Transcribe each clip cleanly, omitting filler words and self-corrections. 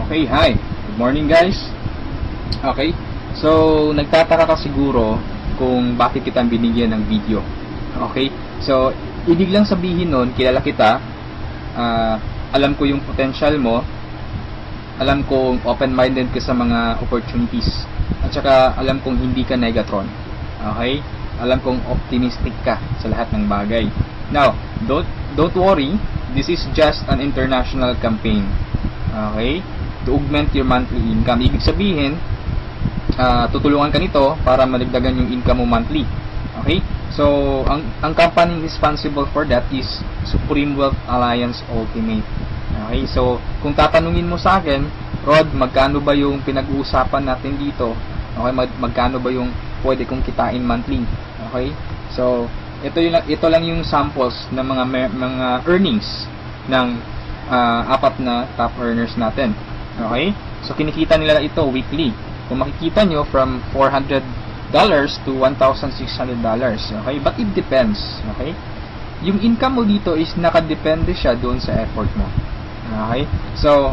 Okay, hi. Good morning guys. Okay, so nagtataka ka siguro kung bakit kita binigyan ng video. Okay, so ibig lang sabihin nun, kilala kita, alam ko yung potential mo, alam kong open-minded ka sa mga opportunities, at saka alam kong hindi ka negatron. Okay, alam kong optimistic ka sa lahat ng bagay. Now, don't worry, this is just an international campaign. Okay, to augment your monthly income. Ibig sabihin, tutulungan ka nito para madagdagan yung income mo monthly. Okay? So, ang company responsible for that is Supreme Wealth Alliance Ultimate. Okay? So, kung tatanungin mo sa akin, Rod, magkano ba yung pinag-uusapan natin dito? Okay? Magkano ba yung pwede kong kitain monthly? Okay? So, ito lang yung samples ng mga earnings ng apat na top earners natin. Okay? So, kinikita nila ito weekly. Kung makikita nyo, from $400 to $1,600. Okay? But it depends. Okay? Yung income mo dito is nakadepende siya doon sa effort mo. Okay? So,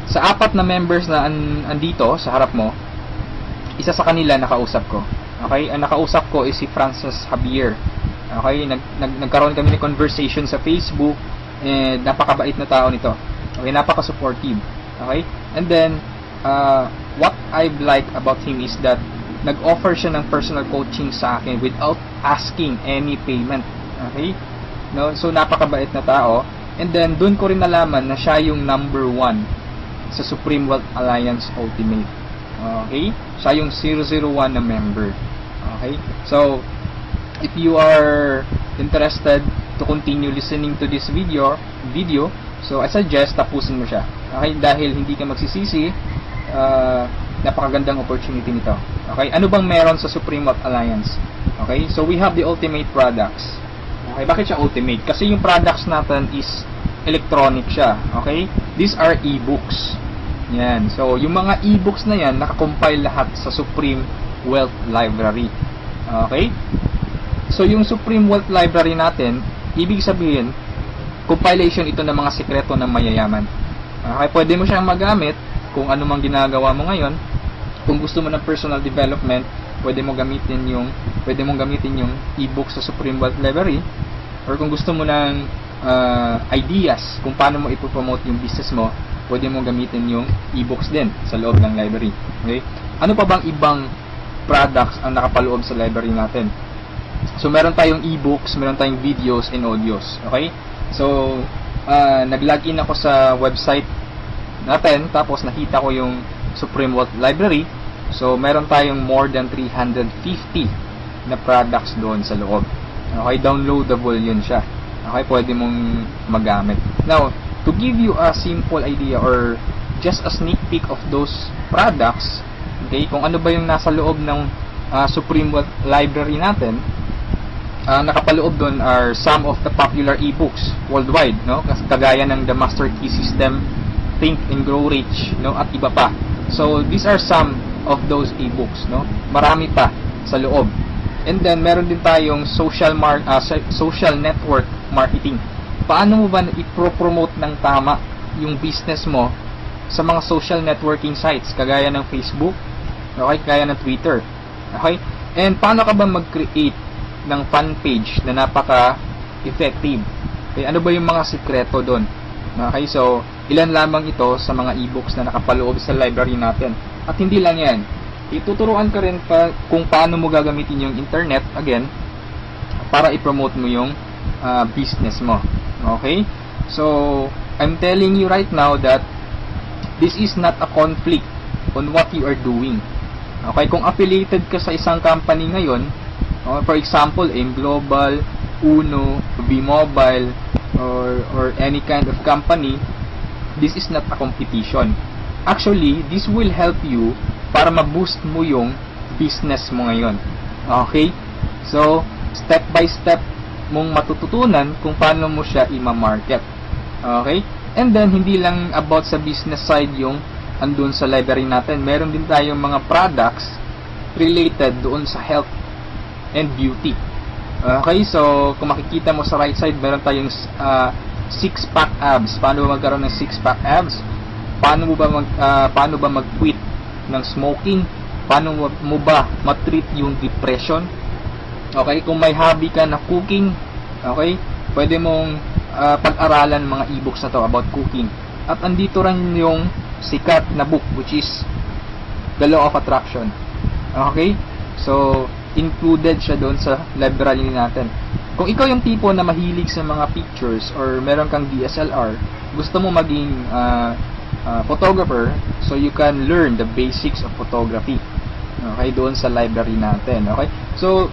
sa apat na members na andito sa harap mo, isa sa kanila nakausap ko. Okay? Ang nakausap ko is si Francis Javier. Okay? Nagkaroon kami ng conversation sa Facebook, and napakabait na tao nito. Okay? Napaka-supportive. Okay? And then, what I like about him is that nag-offer siya ng personal coaching sa akin without asking any payment. Okay? No? So, napakabait na tao. And then, dun ko rin nalaman na siya yung number 1 sa Supreme Wealth Alliance Ultimate. Okay? Siya yung 001 na member. Okay? So, if you are interested to continue listening to this video, so I suggest tapusin mo siya. Okay? Dahil hindi ka magsisisi, napakagandang opportunity nito. Okay? Ano bang meron sa Supreme Wealth Alliance? Okay? So we have the ultimate products. Okay? Bakit siya ultimate? Kasi yung products natin is electronic siya. Okay? These are e-books. Yan. So yung mga e-books na yan, nakakompile lahat sa Supreme Wealth Library. Okay? So yung Supreme Wealth Library natin, ibig sabihin, compilation ito ng mga sekreto ng mayayaman. Okay? Pwede mo siyang magamit kung ano mang ginagawa mo ngayon. Kung gusto mo ng personal development, pwede mong gamitin yung e-book sa Supreme Wealth Library. Or kung gusto mo ng ideas kung paano mo ipopromote yung business mo, pwede mong gamitin yung e-books din sa loob ng library. Okay? Ano pa bang ibang products ang nakapaloob sa library natin? So, meron tayong e-books, meron tayong videos and audios. Okay? So, nag-login ako sa website natin, tapos nakita ko yung Supreme Wealth Library. So, meron tayong more than 350 na products doon sa loob. Okay? Downloadable yun siya. Okay? Pwede mong magamit. Now, to give you a simple idea or just a sneak peek of those products, okay, kung ano ba yung nasa loob ng Supreme Wealth Library natin, nakapaloob doon are some of the popular e-books worldwide, no? Kagaya ng The Master Key System, Think and Grow Rich, no? At iba pa. So, these are some of those e-books, no? Marami pa sa loob. And then, meron din tayong social network marketing. Paano mo ba i-promote ng tama yung business mo sa mga social networking sites, kagaya ng Facebook, okay? Kagaya ng Twitter, okay? And paano ka ba mag-create ng fan page na napaka-effective? Okay, ano ba yung mga sikreto doon? Okay, so ilan lamang ito sa mga e-books na nakapaloob sa library natin. At hindi lang yan, ituturuan ka rin pa kung paano mo gagamitin yung internet, again, para i-promote mo yung business mo. Okay, so I'm telling you right now that this is not a conflict on what you are doing. Okay, kung affiliated ka sa isang company ngayon, for example, AIM Global, Uno, B-Mobile, or any kind of company, this is not a competition. Actually, this will help you para ma-boost mo yung business mo ngayon. Okay? So, step by step mong matututunan kung paano mo siya i-market. Okay? And then, hindi lang about sa business side yung andun sa library natin. Meron din tayong mga products related doon sa health and beauty. Okay, so kung makikita mo sa right side, meron tayong six-pack abs. Paano ba magkaroon ng six-pack abs? Paano ba mag-quit ng smoking? Paano mo ba matreat yung depression? Okay, kung may hobby ka na cooking, okay, pwede mong pag-aralan mga e-books na to about cooking. At andito rin yung sikat na book, which is The Law of Attraction. Okay? So, included siya doon sa library natin. Kung ikaw yung tipo na mahilig sa mga pictures or meron kang DSLR, gusto mo maging photographer, so you can learn the basics of photography. Okay, doon sa library natin. Okay? So,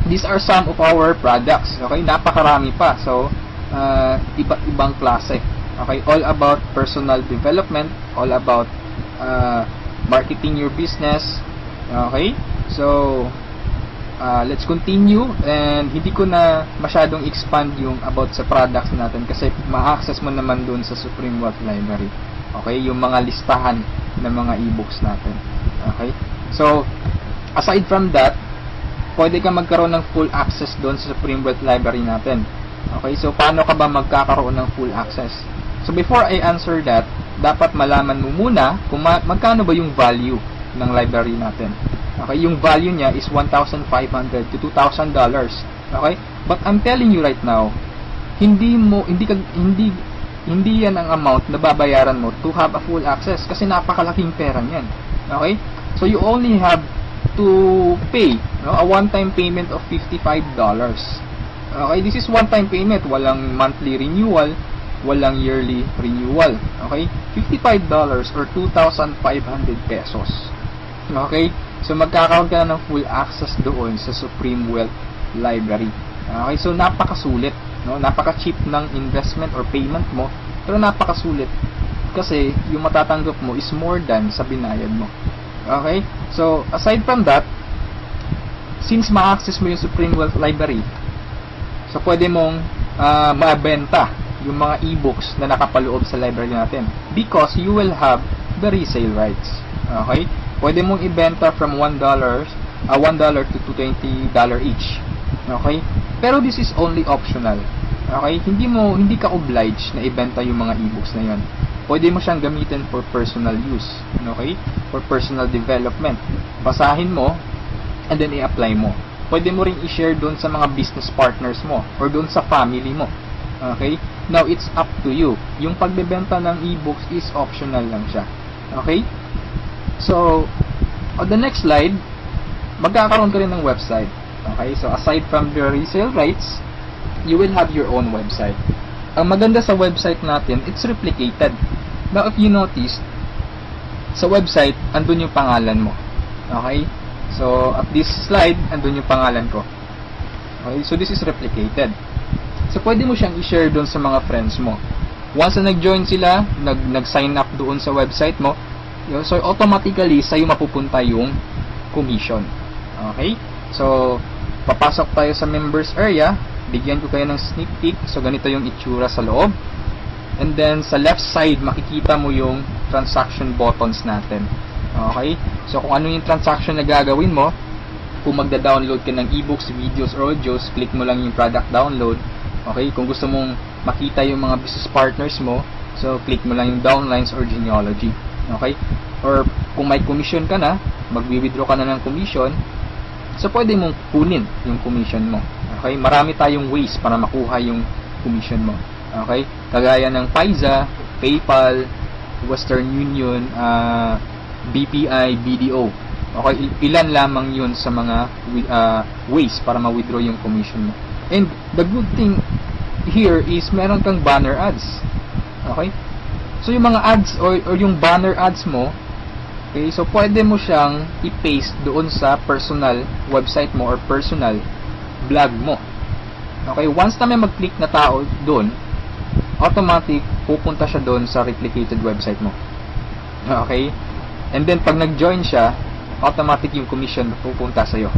these are some of our products. Okay? Napakarami pa. So, iba't ibang klase. Okay? All about personal development, all about marketing your business. Okay? So, let's continue, and hindi ko na masyadong expand yung about sa products natin kasi ma-access mo naman dun sa Supreme Wealth Library. Okay, yung mga listahan ng mga e-books natin. Okay, so aside from that, pwede ka magkaroon ng full access dun sa Supreme Wealth Library natin. Okay, so paano ka ba magkakaroon ng full access? So before I answer that, dapat malaman mo muna kung magkano ba yung value ng library natin. Okay, yung value niya is $1,500 to $2,000. Okay? But I'm telling you right now, hindi yan ang amount na babayaran mo to have a full access kasi napakalaking pera niyan. Okay? So you only have to pay, no, a one-time payment of $55. Okay, this is one-time payment, walang monthly renewal, walang yearly renewal. Okay? $55 or 2,500 pesos. Okay? So, magkakaroon ka na ng full access doon sa Supreme Wealth Library. Okay? So, napakasulit. No? Napaka-cheap ng investment or payment mo. Pero napakasulit. Kasi, yung matatanggap mo is more than sa binayad mo. Okay? So, aside from that, since ma-access mo yung Supreme Wealth Library, so, pwede mong mabenta yung mga e-books na nakapaloob sa library natin. Because you will have the resale rights. Okay? Pwede mong ibenta from $1 to $20 each. Okay? Pero this is only optional. Okay? Hindi ka obliged na ibenta yung mga e-books na yon. Pwede mo siyang gamitin for personal use. Okay? For personal development. Basahin mo and then i-apply mo. Pwede mo ring i-share doon sa mga business partners mo or doon sa family mo. Okay? Now, it's up to you. Yung pagbebenta ng e-books is optional lang siya. Okay? So, on the next slide, magkakaroon ka rin ng website. Okay? So, aside from the resale rights, you will have your own website. Ang maganda sa website natin, it's replicated. Now, if you notice, sa website, andun yung pangalan mo. Okay? So, at this slide, andun yung pangalan ko. Okay? So, this is replicated. So, pwede mo siyang i-share doon sa mga friends mo. Once na nag-join sila, nag-sign up doon sa website mo, so automatically, sa'yo mapupunta yung commission. Okay? So, papasok tayo sa members area, bigyan ko kayo ng sneak peek. So, ganito yung itsura sa loob. And then, sa left side, makikita mo yung transaction buttons natin. Okay? So, kung ano yung transaction na gagawin mo, kung magda-download ka ng ebooks, videos, or audios, click mo lang yung product download. Okay? Kung gusto mong makita yung mga business partners mo, so, click mo lang yung downlines or genealogy. Okay? Or, kung may commission ka na, magwi-withdraw ka na ng commission, so, pwede mong kunin yung commission mo. Okay? Marami tayong ways para makuha yung commission mo. Okay? Kagaya ng Payza, PayPal, Western Union, BPI, BDO. Okay? Ilan lamang yun sa mga ways para ma-withdraw yung commission mo. And the good thing here is meron kang banner ads. Okay? So, yung mga ads or yung banner ads mo, okay, so pwede mo siyang i-paste doon sa personal website mo or personal blog mo. Okay, once na may mag-click na tao doon, automatic pupunta siya doon sa replicated website mo. Okay? And then pag nag-join siya, automatic yung commission pupunta sa iyo.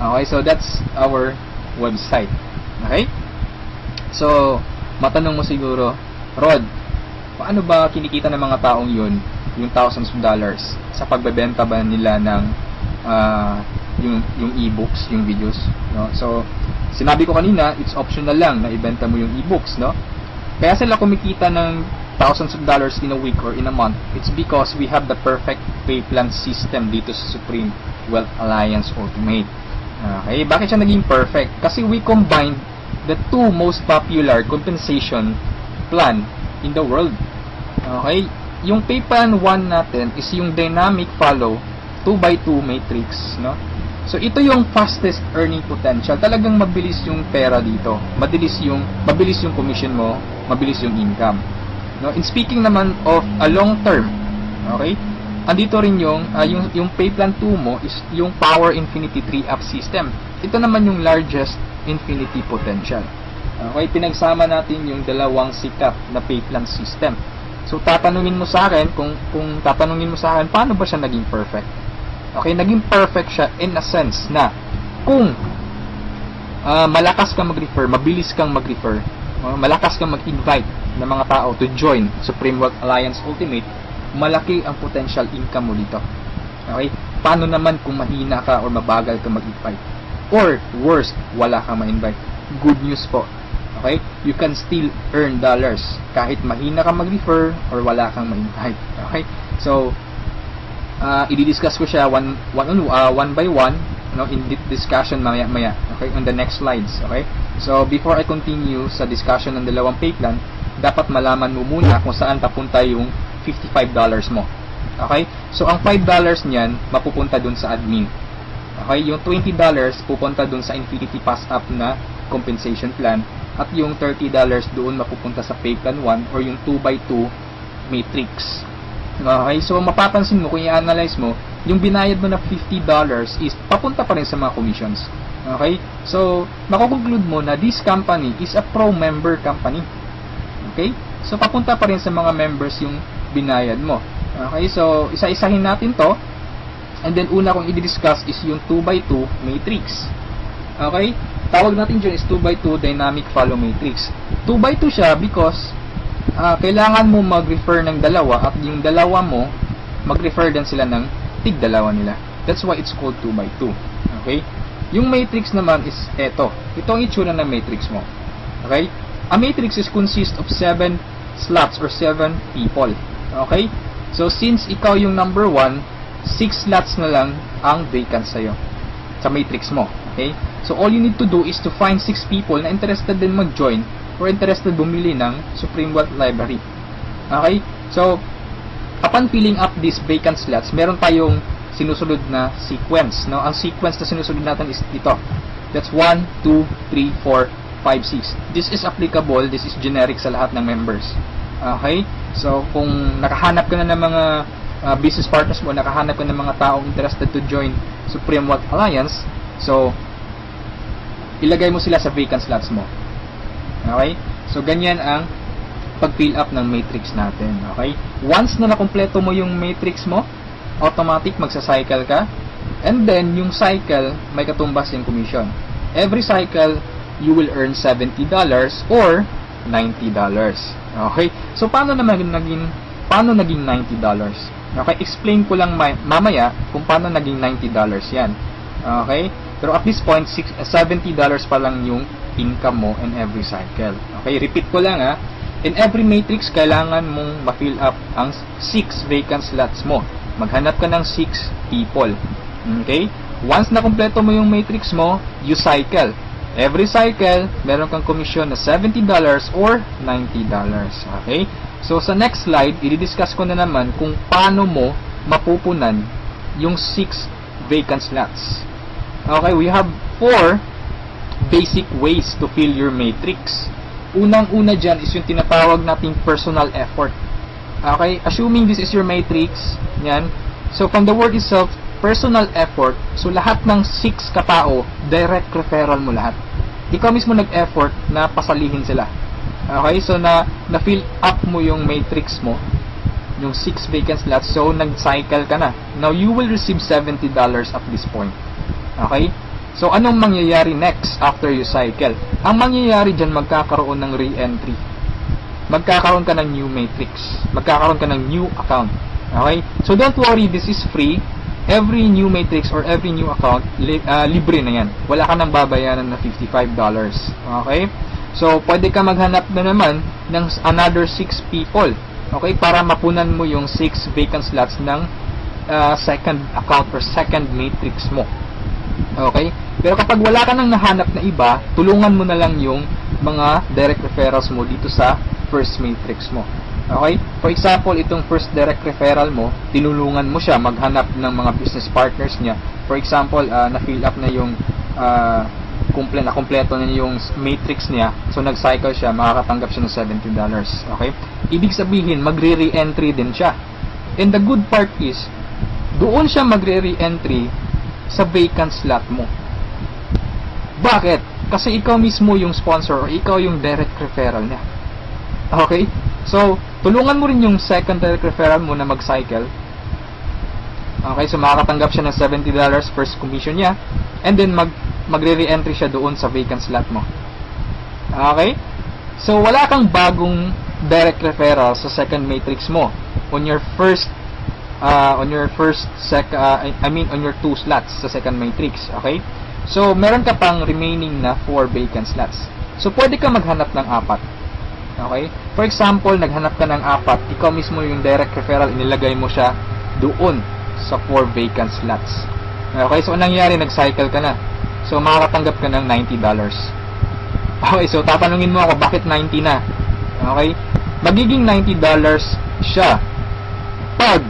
Okay, so that's our website. Okay? So, matanong mo siguro, Rod, paano ba kinikita ng mga taong yun yung thousands of dollars sa pagbebenta ba nila ng yung e-books, yung videos, no? So, sinabi ko kanina, it's optional lang na ibenta mo yung e-books, no? Kaya sila kumikita ng thousands of dollars in a week or in a month. It's because we have the perfect pay plan system dito sa Supreme Wealth Alliance Ultimate. Okay, bakit siya naging perfect? Kasi we combined the two most popular compensation plan in the world. Okay, yung pay plan 1 natin is yung dynamic follow 2x2 matrix, no? So ito yung fastest earning potential. Talagang mabilis yung pera dito. Mabilis yung commission mo, mabilis yung income. No, in speaking naman of a long term, okay? Andito rin yung pay plan 2 mo is yung Power Infinity 3-up system. Ito naman yung largest infinity potential. Okay, pinagsama natin yung dalawang sikat na pay plan system. So tatanungin mo sa akin kung tatanungin mo sa akin paano ba siya naging perfect? Okay, naging perfect siya in a sense na kung malakas kang mag-refer, mabilis kang mag-refer, malakas kang mag-invite ng mga tao to join Supreme Wealth Alliance Ultimate, malaki ang potential income mo dito. Okay? Paano naman kung mahina ka or mabagal ka mag-invite? Or worst, wala kang ma-invite? Good news po. Okay? You can still earn dollars kahit mahina ka mag-refer or wala kang ma-invite. Okay? So, i-discuss ko siya one by one, no, in discussion maya okay, on the next slides. Okay, so before I continue sa discussion ng dalawang pay plan, dapat malaman mo muna kung saan papunta yung $55 mo. Okay, so ang $5 niyan mapupunta dun sa admin. Okay, yung $20 pupunta dun sa Infinity Pass Up na compensation plan, at yung $30 doon mapupunta sa pay plan 1 or yung 2x2 matrix. Okay, so mapapansin mo kung i-analyze mo, yung binayad mo na $50 is papunta pa rin sa mga commissions. Okay, so makukonclude mo na this company is a pro-member company. Okay, so papunta pa rin sa mga members yung binayad mo. Okay, so isa-isahin natin to, and then una kong i-discuss is yung 2x2 matrix. Okay, tawag natin dyan is 2x2 dynamic follow matrix. 2x2 siya because kailangan mo mag-refer ng dalawa at yung dalawa mo mag-refer din sila ng tig-dalawa nila. That's why it's called 2x2. Okay? Yung matrix naman is eto. Ito ang itsura ng matrix mo. Okay? A matrix is consist of 7 slots or 7 people. Okay? So since ikaw yung number 1, 6 slots na lang ang vacant sa'yo sa matrix mo. Okay? So all you need to do is to find 6 people na interested din mag-join or interested bumili ng Supreme Wealth Library. Okay? So, upon filling up these vacant slots, meron tayong sinusunod na sequence. No? Ang sequence na sinusunod natin is ito. That's 1, 2, 3, 4, 5, 6. This is applicable, this is generic sa lahat ng members. Okay? So, kung nakahanap ka na ng mga business partners mo, nakahanap ka ng mga taong interested to join Supreme Wealth Alliance, so, ilagay mo sila sa vacant slots mo. Okay? So, ganyan ang pag-fill up ng matrix natin. Okay? Once na nakompleto mo yung matrix mo, automatic magsa-cycle ka. And then, yung cycle, may katumbas yung commission. Every cycle, you will earn $70 or $90. Okay? So, paano naging $90? Okay? Explain ko lang mamaya kung paano naging $90 yan. Okay? Pero at this point, $70 pa lang yung income mo in every cycle. Okay, repeat ko lang ha. In every matrix, kailangan mong ma-fill up ang 6 vacant slots mo. Maghanap ka ng 6 people. Okay? Once na kumpleto mo yung matrix mo, you cycle. Every cycle, meron kang commission na $70 or $90. Okay? So, sa next slide, i-discuss ko na naman kung paano mo mapupunan yung 6 vacant slots. Okay, we have 4 basic ways to fill your matrix. Unang-una dyan is yung tinatawag nating personal effort. Okay, assuming this is your matrix, yan. So, from the word itself, personal effort, so lahat ng 6 katao, direct referral mo lahat. Ikaw mismo nag-effort na pasalihin sila. Okay, so na-fill up mo yung matrix mo, yung 6 vacant slots, so nag-cycle ka na. Now, you will receive $70 at this point. Okay? So, anong mangyayari next after you cycle? Ang mangyayari dyan, magkakaroon ng re-entry. Magkakaroon ka ng new matrix. Magkakaroon ka ng new account. Okay? So, don't worry, this is free. Every new matrix or every new account, libre na yan. Wala ka nang babayaran na $55. Okay? So, pwede ka maghanap na naman ng another 6 people. Okay? Para mapunan mo yung 6 vacant slots ng second account or second matrix mo. Okay? Pero kapag wala ka nang nahanap na iba, tulungan mo na lang yung mga direct referrals mo dito sa first matrix mo. Okay? For example, itong first direct referral mo, tinulungan mo siya maghanap ng mga business partners niya. For example, na-fill up na yung kompleto na yung matrix niya. So, nag-cycle siya, makakatanggap siya ng $70. Okay? Ibig sabihin, magre-re-entry din siya. And the good part is, doon siya magre-re-entry sa vacant slot mo. Bakit? Kasi ikaw mismo yung sponsor or ikaw yung direct referral niya. Okay? So, tulungan mo rin yung second direct referral mo na mag-cycle. Okay? So, makakatanggap siya ng $70 first commission niya. And then, magre-re-entry siya doon sa vacant slot mo. Okay? So, wala kang bagong direct referral sa second matrix mo on your on your 2 slots sa second matrix. Okay? So, meron ka pang remaining na 4 vacant slots. So, pwede ka maghanap ng 4. Okay? For example, naghanap ka ng 4, ikaw mismo yung direct referral, inilagay mo siya doon sa 4 vacant slots. Okay? So, anong nangyari? Nag-cycle ka na. So, makakatanggap ka ng $90. Okay? So, tatanungin mo ako, bakit 90 na? Okay? Magiging $90 siya pag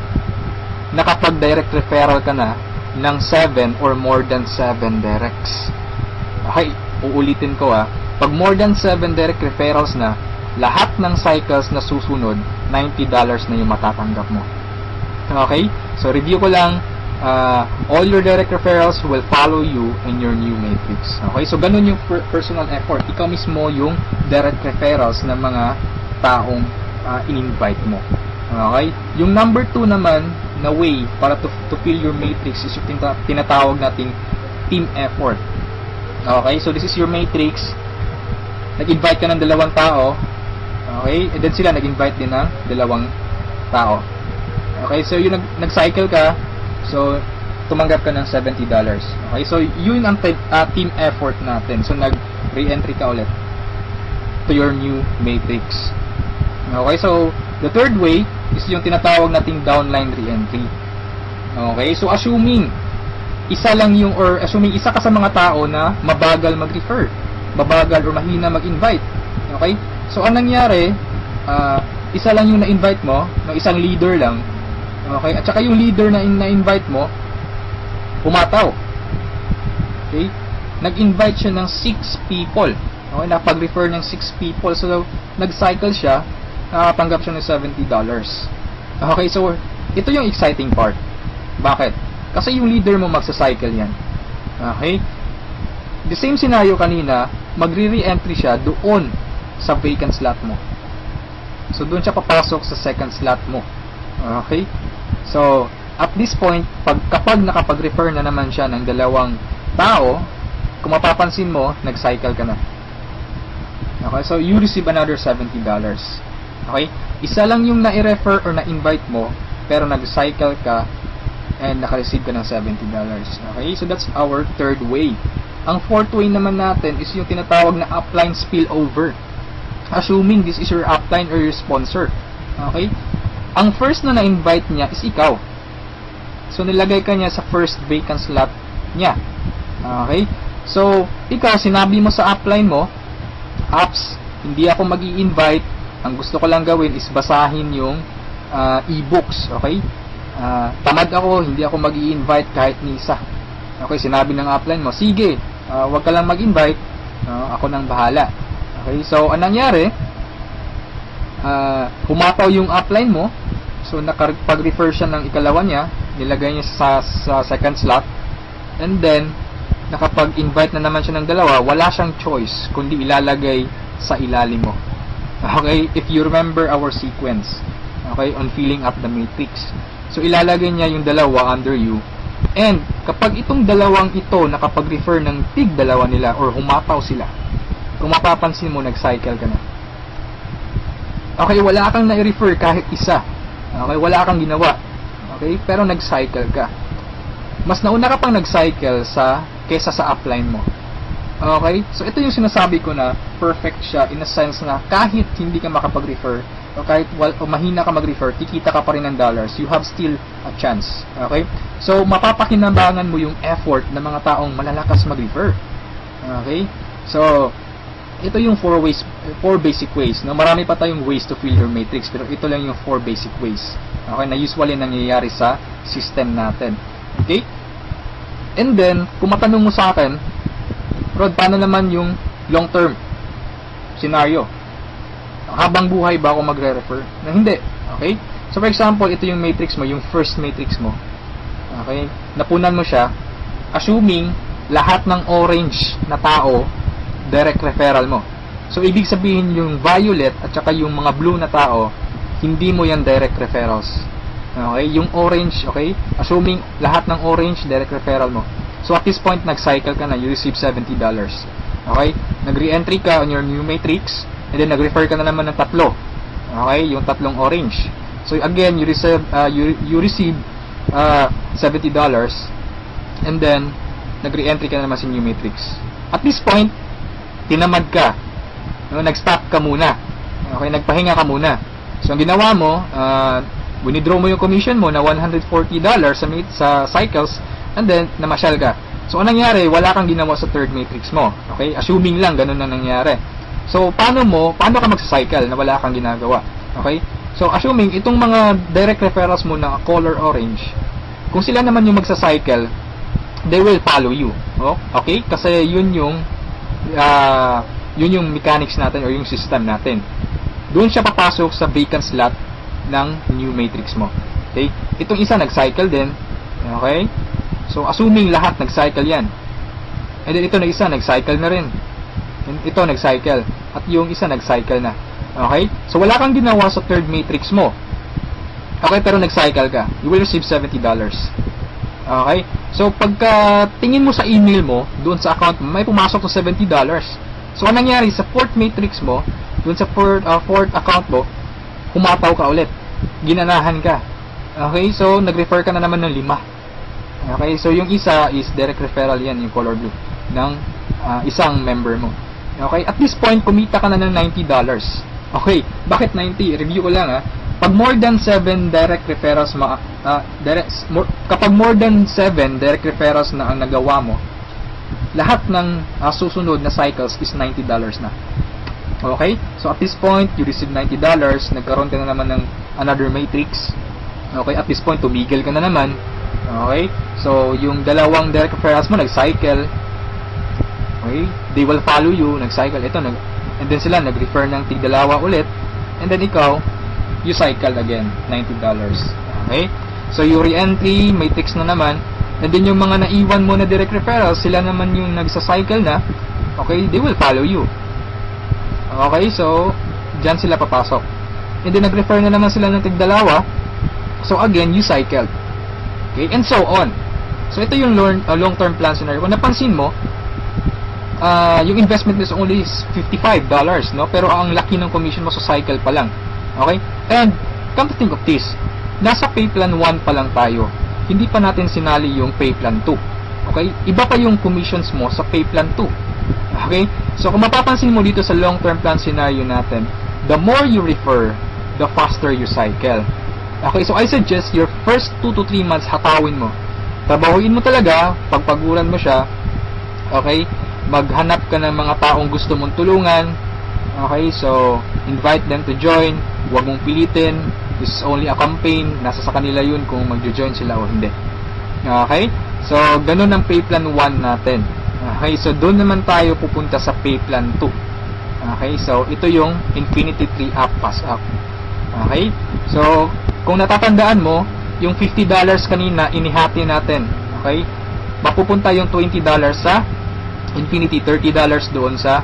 nakapag-direct referral ka na ng 7 or more than 7 directs. Okay, uulitin ko pag more than 7 direct referrals na, lahat ng cycles na susunod, $90 na yung matatanggap mo. Okay, so review ko lang, all your direct referrals will follow you in your new matrix. Okay, so ganun yung personal effort. Ikaw mismo yung direct referrals ng mga taong in-invite mo. Okay, yung number 2 naman na way para to fill your matrix is yung tinatawag nating team effort. Okay, so this is your matrix. Nag-invite ka ng 2 tao. Okay, and then sila nag-invite din ng 2 tao. Okay, so yung nag-cycle ka, so tumanggap ka ng $70. Okay, so yun ang team effort natin. So nag-re-entry ka ulit to your new matrix. Okay, so the third way is yung tinatawag nating downline re-entry. Okay, so assuming isa ka sa mga tao na mabagal mag-refer, mabagal or mahina mag-invite. Okay, so anong nangyari, isa lang yung na-invite mo, ng isang leader lang. Okay, at saka yung leader na na-invite mo, pumataw. Okay, nag-invite siya ng 6 people. Okay, napag-refer ng 6 people, so nag-cycle siya, nakatanggap siya ng $70. Okay, so ito yung exciting part. Bakit? Kasi yung leader mo magsa-cycle yan. Okay? The same scenario kanina, magre-re-entry siya doon sa vacant slot mo. So doon siya papasok sa second slot mo. Okay? So at this point, kapag nakapag-refer na naman siya ng 2 tao, kung mapapansin mo, nag-cycle ka na. Okay? So you receive another $70. Okay? Isa lang yung na-refer or na-invite mo, pero nag-cycle ka and naka-receive ka ng $70. Okay? So that's our third way. Ang fourth way naman natin is yung tinatawag na upline spillover. Assuming this is your upline or your sponsor. Okay? Ang first na na-invite niya is ikaw. So nilagay ka niya sa first vacant slot niya. Okay? So, ikaw, sinabi mo sa upline mo, "Apps, hindi ako mag-i-invite. Ang gusto ko lang gawin is basahin yung e-books." Okay? Tamad ako, hindi ako mag-i-invite kahit ni isa. Okay, sinabi ng upline mo, "Sige, wag ka lang mag-invite, ako nang bahala." Okay, so anong nangyari? Humataw yung upline mo, so nakapag-refer siya ng ikalawa niya, nilagay niya sa second slot, and then nakapag-invite na naman siya ng 2, wala siyang choice kundi ilalagay sa ilalim mo. Okay, if you remember our sequence, okay, on filling up the matrix. So, ilalagay niya yung 2 under you. And, kapag itong 2 ito nakapag-refer ng tig-2 nila or humataw sila, kung mapapansin mo, nag-cycle ka na. Okay, wala kang na-refer kahit isa. Okay, wala kang ginawa. Okay, pero nag-cycle ka. Mas nauna ka pang nag-cycle kesa sa upline mo. Okay? So, ito yung sinasabi ko na perfect siya in a sense na kahit hindi ka makapag-refer o kahit o mahina ka mag-refer, kikita ka pa rin ng dollars. You have still a chance. Okay? So, mapapakinabangan mo yung effort ng mga taong malalakas mag-refer. Okay? So, ito yung 4 basic ways. No? Marami pa tayong ways to fill your matrix, pero ito lang yung 4 basic ways. Okay? Na usually nangyayari sa system natin. Okay? And then, kung matanong mo sa akin, Rod, paano naman yung long-term scenario? Habang buhay ba ako magre-refer? Na hindi. Okay? So, for example, ito yung matrix mo, yung first matrix mo. Okay? Napunan mo siya, assuming lahat ng orange na tao, direct referral mo. So, ibig sabihin yung violet at saka yung mga blue na tao, hindi mo yan direct referrals. Okay? Yung orange, okay? Assuming lahat ng orange, direct referral mo. So, at this point, nag-cycle ka na, you receive $70. Okay? Nag-re-entry ka on your new matrix, and then nag-refer ka na naman ng tatlo. Okay? Yung tatlong orange. So, again, you receive $70, and then, nag-re-entry ka na naman sa new matrix. At this point, tinamad ka. No? Nag-stop ka muna. Okay? Nagpahinga ka muna. So, ang ginawa mo, winidraw mo yung commission mo na $140 sa cycles, and then, namasyal ka. So, anong nangyari? Wala kang ginawa sa third matrix mo. Okay? Assuming lang, ganun na nangyari. So, paano ka magsa-cycle na wala kang ginagawa? Okay? So, assuming, itong mga direct referrals mo na color orange, kung sila naman yung magsa-cycle, they will follow you. Oh? Okay? Kasi yun yung mechanics natin or yung system natin. Doon siya papasok sa vacant slot ng new matrix mo. Okay? Itong isa nag-cycle din. Okay? So, assuming lahat nag-cycle yan. And then, ito na isa, nag-cycle na rin. And ito, nag-cycle. At yung isa, nag-cycle na. Okay? So, wala kang ginawa sa third matrix mo. Okay, pero nag-cycle ka. You will receive $70. Okay? So, pagka tingin mo sa email mo, doon sa account mo, may pumasok na $70. So, anong nangyari? Sa fourth matrix mo, doon sa fourth account mo, humataw ka ulit. Ginanahan ka. Okay? So, nag-refer ka na naman ng 5. Okay, so yung isa is direct referral yan, yung color blue, ng isang member mo. Okay, at this point, kumita ka na ng $90. Okay, bakit 90? Review ko lang Pag more than 7 direct referrals, kapag more than 7 direct referrals na ang nagawa mo, lahat ng susunod na cycles is $90 na. Okay, so at this point, you receive $90, nagkaroon ka na naman ng another matrix. Okay, at this point, tumigil ka na naman. Okay? So, yung dalawang direct referrals mo, nag-cycle. Okay? They will follow you, nag-cycle. Ito, and then sila, nag-refer ng tig-dalawa ulit. And then ikaw, you cycle again, $90. Okay? So, yung re-entry, matrix na naman. And then yung mga naiwan mo na direct referrals, sila naman yung nagsa-cycle na. Okay? They will follow you. Okay? So, dyan sila papasok. And then, nag-refer na naman sila ng tig-dalawa. So, again, you cycle. Okay, and so on. So, ito yung long-term plan scenario. Kung napansin mo, yung investment is only $55, no? Pero ang laki ng commission mo sa cycle pa lang. Okay? And, come to think of this, nasa pay plan 1 pa lang tayo. Hindi pa natin sinali yung pay plan 2. Okay? Iba pa yung commissions mo sa pay plan 2. Okay? So, kung mapapansin mo dito sa long-term plan scenario natin, the more you refer, the faster you cycle. Okay, so I suggest your first 2 to 3 months hatawin mo. Trabahuin mo talaga, pagpaguran mo siya. Okay, maghanap ka ng mga taong gusto mong tulungan. Okay, so invite them to join. Huwag mong pilitin. This is only a campaign. Nasa sa kanila yun kung mag-join sila o hindi. Okay, so ganun ang pay plan 1 natin. Okay, so doon naman tayo pupunta sa pay plan 2. Okay, so ito yung Infinity 3 Up Pass Up. Okay, so kung natatandaan mo, yung $50 kanina, inihati natin. Okay? Mapupunta yung $20 sa Infinity, $30 doon sa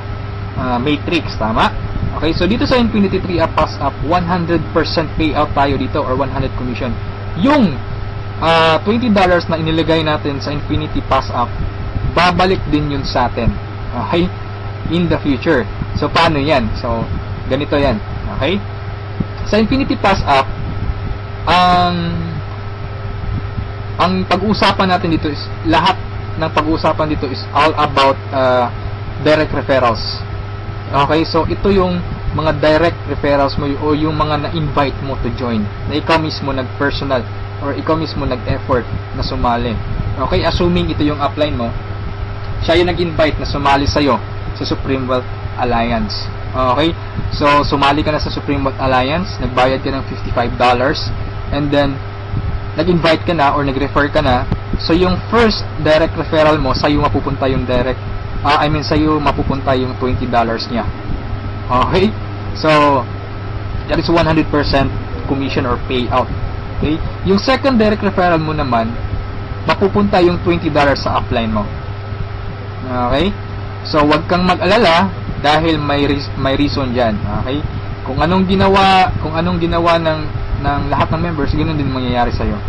Matrix. Tama? Okay? So, dito sa Infinity 3 Up Pass Up, 100% payout tayo dito or 100 commission. Yung $20 na inilagay natin sa Infinity Pass Up, babalik din yun sa atin. Okay? In the future. So, paano yan? So, ganito yan. Okay? Sa Infinity Pass Up, ang pag-uusapan natin dito is lahat ng pag-uusapan dito is all about direct referrals. Okay, so ito yung mga direct referrals mo o yung mga na-invite mo to join, na ikaw mismo nag-personal or ikaw mismo nag-effort na sumali. Okay, assuming ito yung upline mo, siya yung nag-invite na sumali sa'yo sa Supreme Wealth Alliance. Okay, so sumali ka na sa Supreme Wealth Alliance, nagbayad ka ng $55, and then nag-invite ka na or nag-refer ka na, so yung first direct referral mo, sa'yo mapupunta yung sa'yo mapupunta yung $20 niya. Okay, so that is 100% commission or payout. Okay, yung second direct referral mo naman, mapupunta yung $20 sa upline mo. Okay, so wag kang mag-alala dahil may reason diyan. Okay, kung anong ginawa ng lahat ng members, ganoon din mangyayari sa iyo.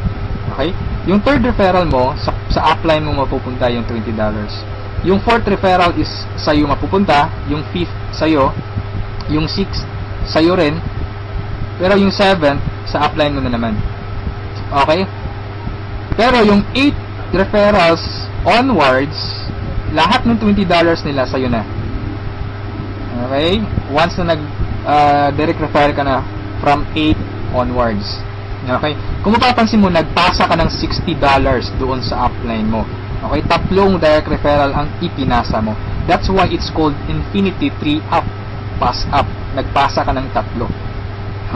Okay, yung third referral mo sa upline mo mapupunta yung $20. Yung fourth referral is sa iyo mapupunta, yung fifth sa iyo, yung sixth sa iyo rin, pero yung seventh sa upline mo na naman. Okay, pero yung 8 referrals onwards, lahat ng $20 nila sa iyo na. Okay, once na direct refer ka na from 8 onwards. Okay, kung mapapansin mo, nagpasa ka ng $60 doon sa upline mo. Okay, tatlong direct referral ang ipinasa mo. That's why it's called Infinity 3 up, pass up. Nagpasa ka ng tatlo.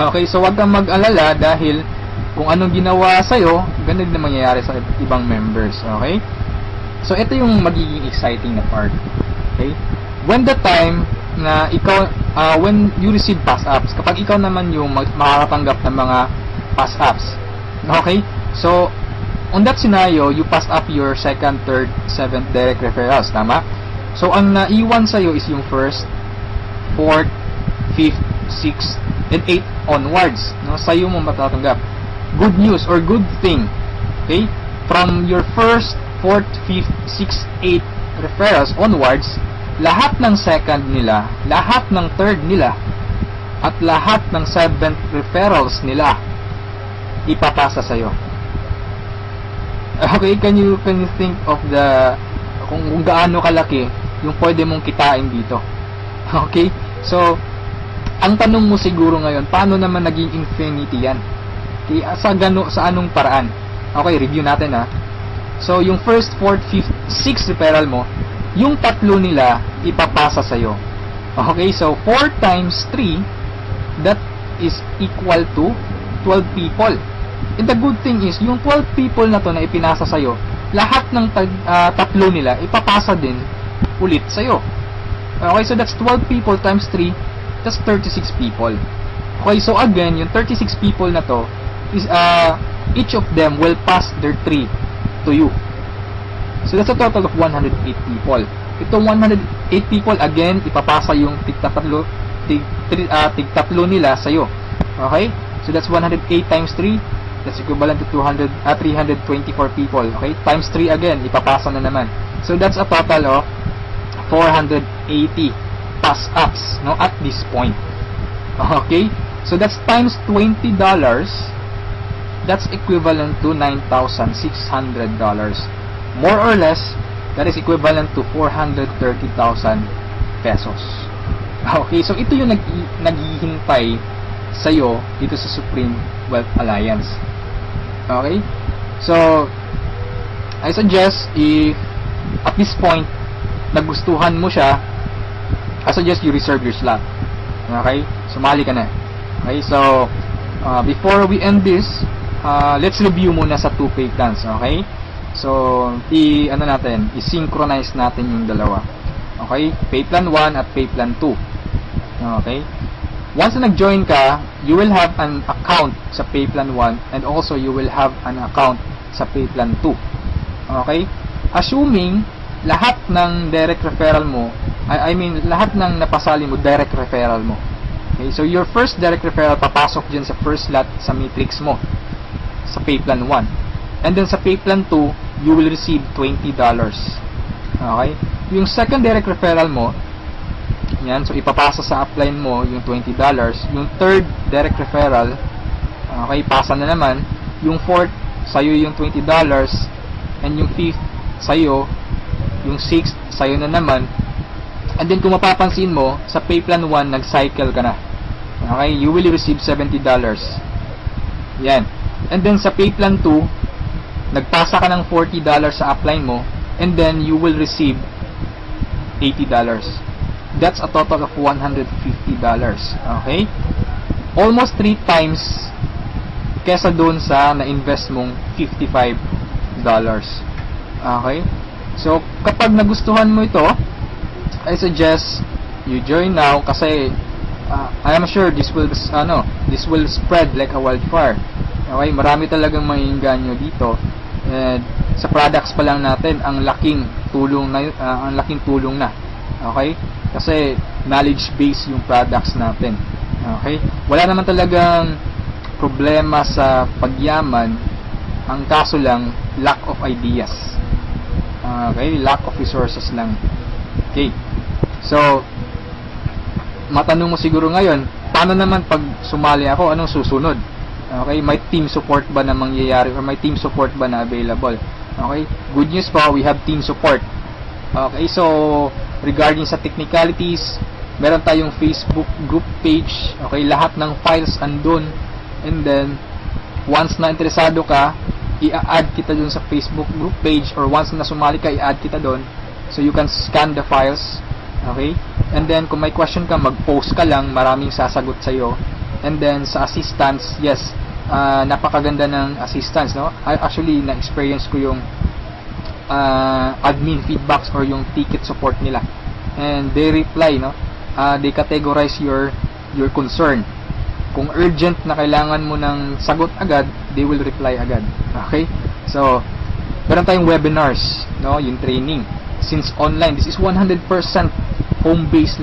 Okay, so wag kang mag-alala dahil kung anong ginawa sa'yo, ganun din mangyayari sa ibang members. Okay, so ito yung magiging exciting na part. Okay, when the time na ikaw, when you receive pass ups, kapag ikaw naman yung makakatanggap ng mga pass ups, okay, so on that scenario, you pass up your second, third, seventh direct referrals, tama? So ang naiwan sa'yo is yung first, fourth, fifth, sixth, and 8 onwards, no? Sa'yo mo matatanggap. Good news or good thing, okay, from your first, fourth, fifth, sixth, 8 referrals onwards, lahat ng second nila, lahat ng third nila, at lahat ng seventh referrals nila ipapasa sa'yo. Okay, can you think of kung gaano kalaki yung pwede mong kitain dito? Okay, so ang tanong mo siguro ngayon, paano naman naging infinity yan? Okay, sa anong paraan? Okay, review natin ha. So yung first, fourth, fifth, sixth referral mo, yung tatlo nila ipapasa sa'yo. Okay, so 4 times 3, that is equal to 12 people. And the good thing is, yung 12 people na to na ipinasa sa'yo, lahat ng tatlo nila ipapasa din ulit sa'yo. Okay, so that's 12 people times 3, that's 36 people. Okay, so again, yung 36 people na to is each of them will pass their 3 to you. So that's a total of 108 people. Itong 108 people, again, ipapasa yung tigtatlo nila sa'yo. Okay? So that's 108 times 3. That's equivalent to 324 people. Okay? Times 3 again, ipapasa na naman. So that's a total of 480 pass-ups, no, at this point. Okay? So that's times $20. That's equivalent to $9,600. More or less, that is equivalent to 430,000 pesos. Okay, so ito yung naghihintay sa'yo dito sa Supreme Wealth Alliance. Okay, so I suggest, if at this point nagustuhan mo siya, I suggest you reserve your slot. Okay, sumali ka na. Okay, so before we end this, let's review muna sa 2 pay plans. Okay, so i-synchronize natin yung dalawa. Okay, pay plan 1 at pay plan 2. Okay, once na nag-join ka, you will have an account sa pay plan 1 and also you will have an account sa pay plan 2. Okay, assuming lahat ng direct referral mo, lahat ng napasali mo, direct referral mo. Okay, so your first direct referral papasok dyan sa first lot sa matrix mo sa pay plan 1. And then sa pay plan 2, you will receive $20. Okay? Yung second direct referral mo, yan, so ipapasa sa upline mo yung $20. Yung third direct referral, okay, pasa na naman. Yung fourth, sa'yo yung $20. And yung fifth, sa'yo. Yung sixth, sa'yo na naman. And then kung mapapansin mo, sa pay plan 1, nag-cycle ka na. Okay? You will receive $70. Yan. And then sa pay plan 2, nagpasa ka ng $40 sa upline mo, and then you will receive $80. That's a total of $150. Okay? Almost 3 times kesa doon sa na-invest mong $55. Okay? So, kapag nagustuhan mo ito, I suggest you join now kasi I am sure this will spread like a wildfire. Okay? Marami talagang maiinganyo dito. And sa products pa lang natin, ang laking tulong na. Okay? Kasi knowledge base yung products natin. Okay? Wala naman talagang problema sa pagyaman. Ang kaso lang, lack of ideas. Okay? Lack of resources lang. Okay? So, matanong mo siguro ngayon, paano naman pag sumali ako, anong susunod? Okay? May team support ba na mangyayari or may team support ba na available? Okay? Good news po, we have team support. Okay? So, regarding sa technicalities, meron tayong Facebook group page. Okay? Lahat ng files andun. And then, once na interesado ka, i-add kita dun sa Facebook group page, or once na sumali ka, i-add kita dun. So, you can scan the files. Okay? And then, kung may question ka, mag-post ka lang. Maraming sasagot sa'yo. And then, sa assistance, yes, napakaganda ng assistance, no? Actually, na-experience ko yung admin feedbacks or yung ticket support nila. And they reply, no? They categorize your concern. Kung urgent na kailangan mo ng sagot agad, they will reply agad. Okay? So, meron tayong webinars, no? Yung training. Since online, this is 100% home-based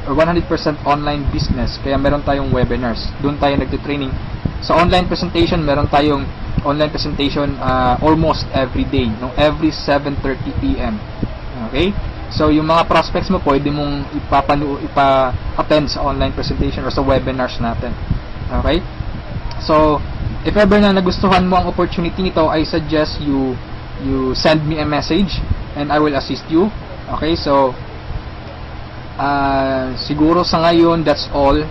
or 100% online business. Kaya meron tayong webinars. Doon tayo nagte-training. Sa online presentation, meron tayong online presentation almost every day, no? Every 7:30 PM. Okay? So, yung mga prospects mo, pwede mong ipa-attend sa online presentation or sa webinars natin. Okay? So, if ever na nagustuhan mo ang opportunity nito, I suggest you send me a message and I will assist you. Okay? So, siguro sa ngayon, that's all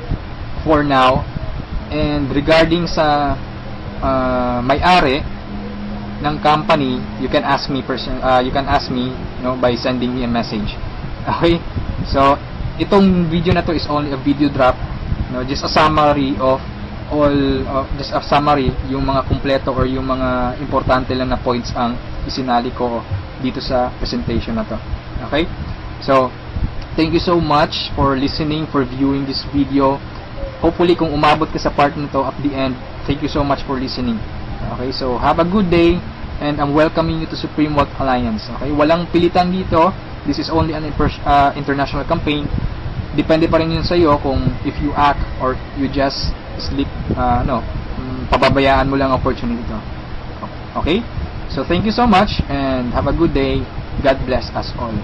for now. And regarding sa may-ari ng company, you can ask me by sending me a message. Okay? So, itong video na to is only a video drop, no? Just a summary of yung mga kumpleto or yung mga importante lang na points ang isinali ko dito sa presentation na to. Okay? So, thank you so much for listening, for viewing this video. Hopefully, kung umabot ka sa part nito at the end, thank you so much for listening. Okay, so have a good day, and I'm welcoming you to Supreme Wealth Alliance. Okay, walang pilitan dito. This is only an international campaign. Depende pa rin yun sa iyo kung if you act or you just sleep, pababayaan mo lang opportunity to. Okay, so thank you so much and have a good day. God bless us all.